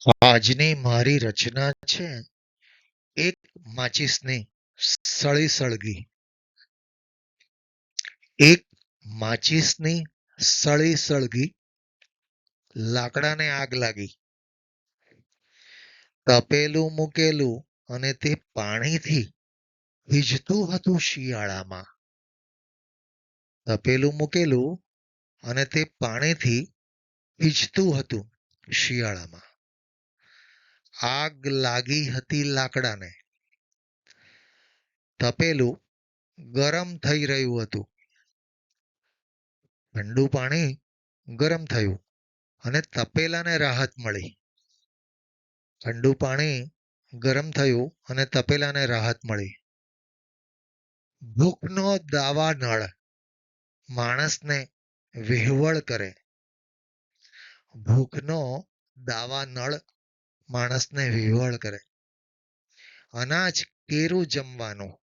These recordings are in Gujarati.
આજની મારી રચના છે એક માચીસની સળી સળગી. એક માચીસની સળી સળગી, લાકડાને આગ લાગી. તપેલું મૂકેલું અને તે પાણીથી ભીજતું હતું શિયાળામાં. તપેલું મૂકેલું અને તે પાણીથી ભીજતું હતું શિયાળામાં. આગ લાગી હતી લાકડાને. તપેલું ગરમ થઈ રહ્યું હતું. ઠંડુ પાણી ગરમ થયું અને તપેલાને રાહત મળી. ઠંડુ પાણી ગરમ થયું અને તપેલાને રાહત મળી. ભૂખનો દાવાનળ માણસને વિહવળ કરે. ભૂખનો દાવાનળ માણસને વિહવળ કરે. અનાજ કેરું જમવાનું.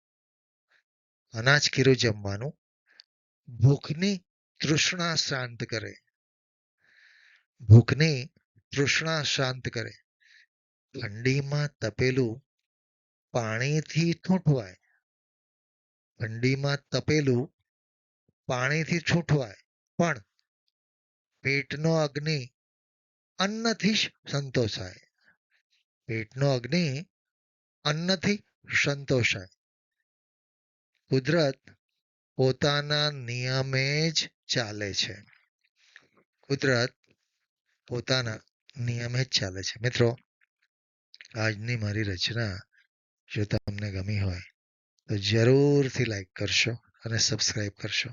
અનાજ કેરું જમવાનું ભૂખની તૃષ્ણા શાંત કરે. ભૂખની તૃષ્ણા શાંત કરે. ઠંડીમાં તપેલું પાણીથી ઠૂંઠવાય. ઠંડીમાં તપેલું પાણીથી ઠૂંઠવાય, પણ પેટનો અગ્નિ અન્નથી સંતોષાય. પેટનો અગ્નિ અન્નથી સંતોષાય. કુદરત પોતાના નિયમે જ ચાલે છે. કુદરત પોતાના નિયમે જ ચાલે છે. મિત્રો, આજની મારી રચના જો તમને ગમી હોય તો જરૂરથી લાઈક કરશો અને સબસ્ક્રાઈબ કરશો.